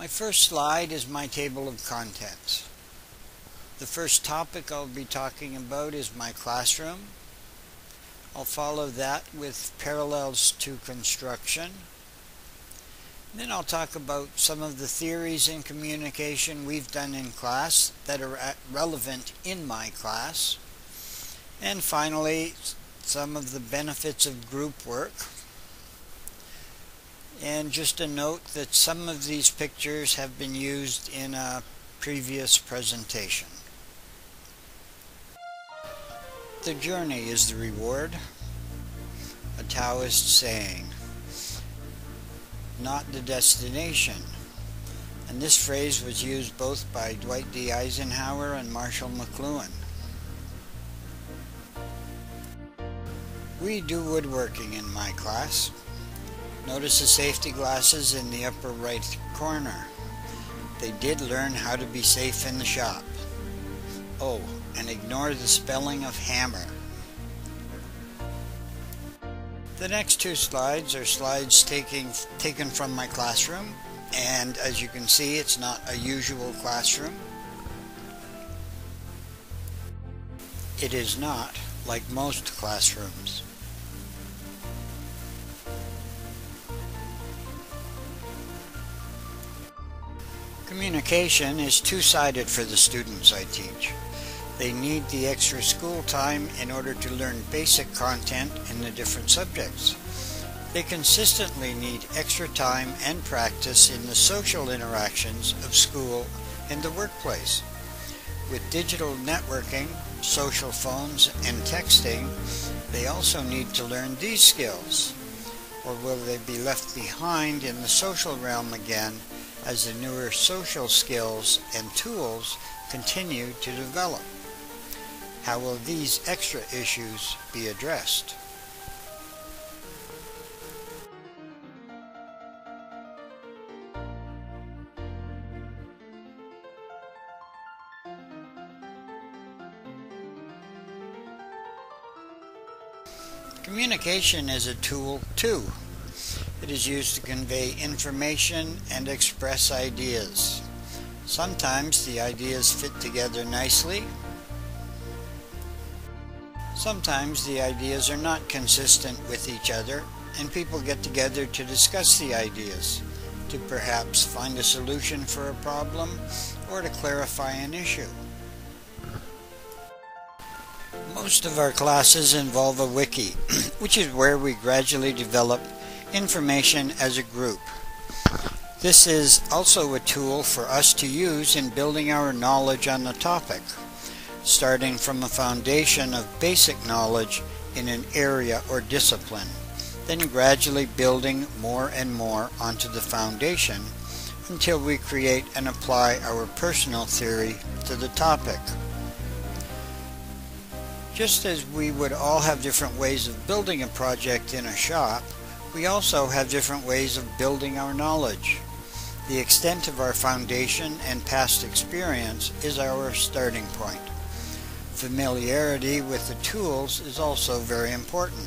My first slide is my table of contents. The first topic I'll be talking about is my classroom. I'll follow that with parallels to construction. Then I'll talk about some of the theories in communication we've done in class that are relevant in my class. And finally, some of the benefits of group work. And just a note that some of these pictures have been used in a previous presentation. The journey is the reward, a Taoist saying, not the destination. And this phrase was used both by Dwight D. Eisenhower and Marshall McLuhan. We do woodworking in my class. Notice the safety glasses in the upper right corner. They did learn how to be safe in the shop. Oh, and ignore the spelling of hammer. The next two slides are slides taken from my classroom, and as you can see, it's not a usual classroom. It is not like most classrooms. Communication is two-sided for the students I teach. They need the extra school time in order to learn basic content in the different subjects. They consistently need extra time and practice in the social interactions of school and the workplace. With digital networking, social phones, and texting, they also need to learn these skills. Or will they be left behind in the social realm again as the newer social skills and tools continue to develop? How will these extra issues be addressed? Communication is a tool too. It is used to convey information and express ideas. Sometimes the ideas fit together nicely. Sometimes the ideas are not consistent with each other, and people get together to discuss the ideas, to perhaps find a solution for a problem or to clarify an issue. Most of our classes involve a wiki, which is where we gradually develop information as a group. This is also a tool for us to use in building our knowledge on the topic, starting from a foundation of basic knowledge in an area or discipline, then gradually building more and more onto the foundation until we create and apply our personal theory to the topic. Just as we would all have different ways of building a project in a shop, we also have different ways of building our knowledge. The extent of our foundation and past experience is our starting point. Familiarity with the tools is also very important.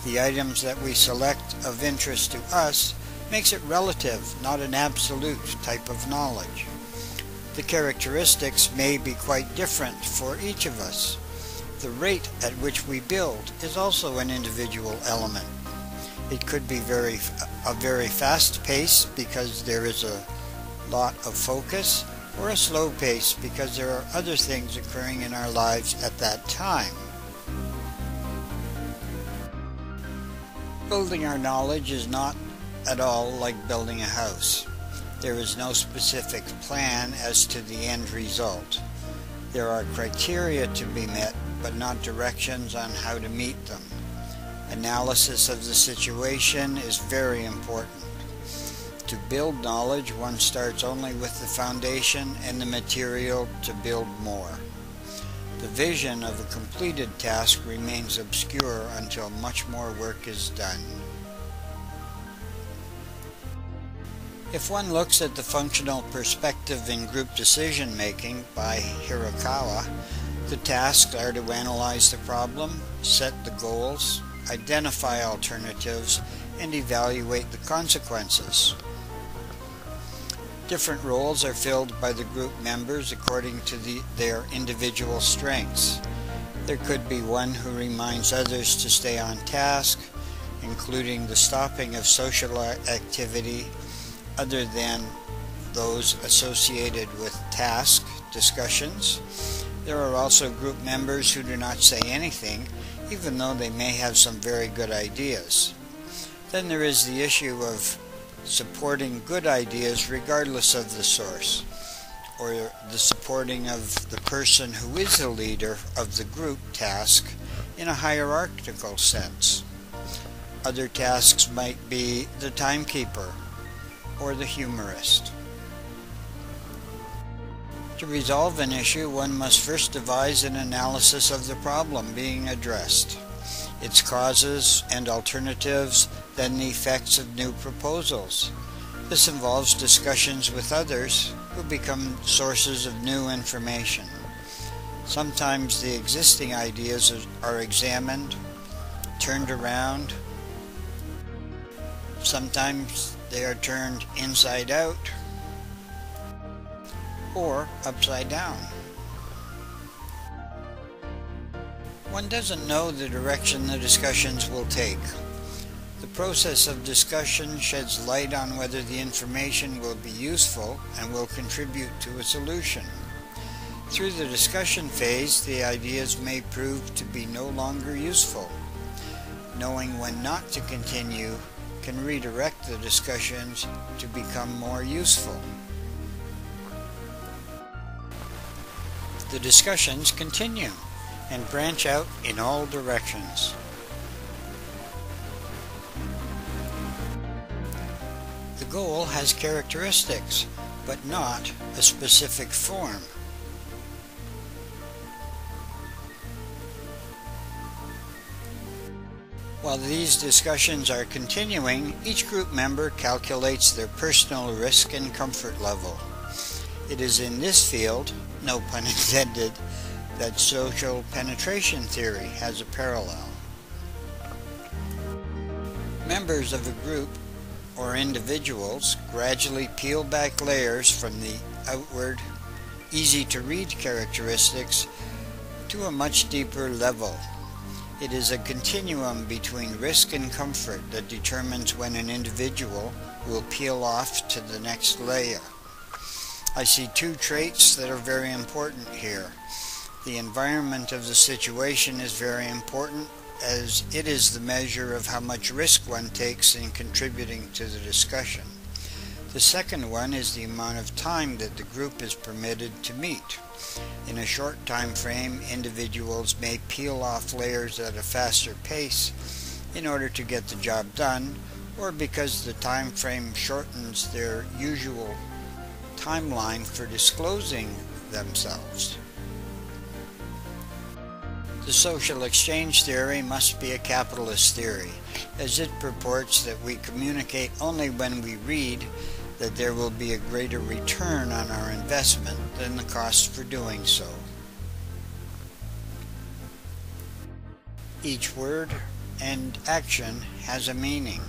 The items that we select of interest to us makes it relative, not an absolute type of knowledge. The characteristics may be quite different for each of us. The rate at which we build is also an individual element. It could be a very fast pace because there is a lot of focus, or a slow pace because there are other things occurring in our lives at that time. Building our knowledge is not at all like building a house. There is no specific plan as to the end result. There are criteria to be met, but not directions on how to meet them. Analysis of the situation is very important. To build knowledge, one starts only with the foundation and the material to build more. The vision of a completed task remains obscure until much more work is done. If one looks at the functional perspective in group decision-making by Hirakawa, the tasks are to analyze the problem, set the goals, identify alternatives, and evaluate the consequences. Different roles are filled by the group members according to their individual strengths. There could be one who reminds others to stay on task, including the stopping of social activity other than those associated with task discussions. There are also group members who do not say anything, even though they may have some very good ideas. Then there is the issue of supporting good ideas regardless of the source, or the supporting of the person who is the leader of the group task in a hierarchical sense. Other tasks might be the timekeeper or the humorist. To resolve an issue, one must first devise an analysis of the problem being addressed, its causes and alternatives, then the effects of new proposals. This involves discussions with others who become sources of new information. Sometimes the existing ideas are examined, turned around. Sometimes they are turned inside out or upside down. One doesn't know the direction the discussions will take. The process of discussion sheds light on whether the information will be useful and will contribute to a solution. Through the discussion phase, the ideas may prove to be no longer useful. Knowing when not to continue can redirect the discussions to become more useful. The discussions continue and branch out in all directions. The goal has characteristics, but not a specific form. While these discussions are continuing, each group member calculates their personal risk and comfort level. It is in this field, no pun intended, that social penetration theory has a parallel. Members of a group or individuals gradually peel back layers from the outward, easy-to-read characteristics to a much deeper level. It is a continuum between risk and comfort that determines when an individual will peel off to the next layer. I see two traits that are very important here. The environment of the situation is very important, as it is the measure of how much risk one takes in contributing to the discussion. The second one is the amount of time that the group is permitted to meet. In a short time frame, individuals may peel off layers at a faster pace in order to get the job done, or because the time frame shortens their usual timeline for disclosing themselves. The social exchange theory must be a capitalist theory, as it purports that we communicate only when we read that there will be a greater return on our investment than the cost for doing so. Each word and action has a meaning.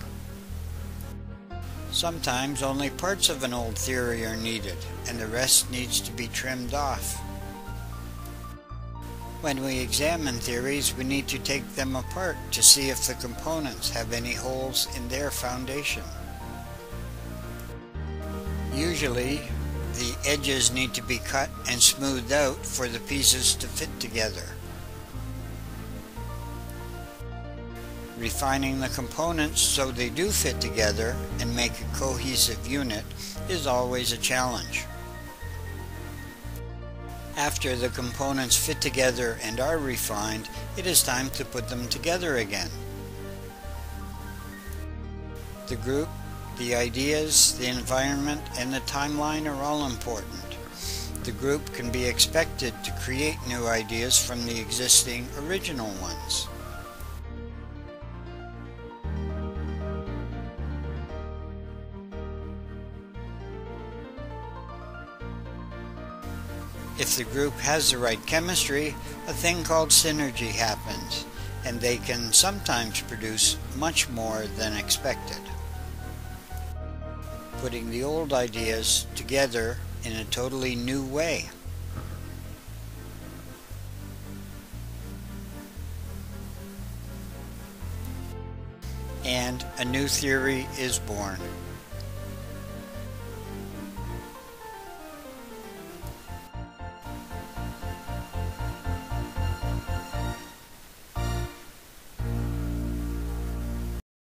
Sometimes only parts of an old theory are needed, and the rest needs to be trimmed off. When we examine theories, we need to take them apart to see if the components have any holes in their foundation. Usually, the edges need to be cut and smoothed out for the pieces to fit together. Refining the components so they do fit together and make a cohesive unit is always a challenge. After the components fit together and are refined, it is time to put them together again. The group, the ideas, the environment, and the timeline are all important. The group can be expected to create new ideas from the existing original ones. If the group has the right chemistry, a thing called synergy happens, and they can sometimes produce much more than expected. putting the old ideas together in a totally new way. And a new theory is born.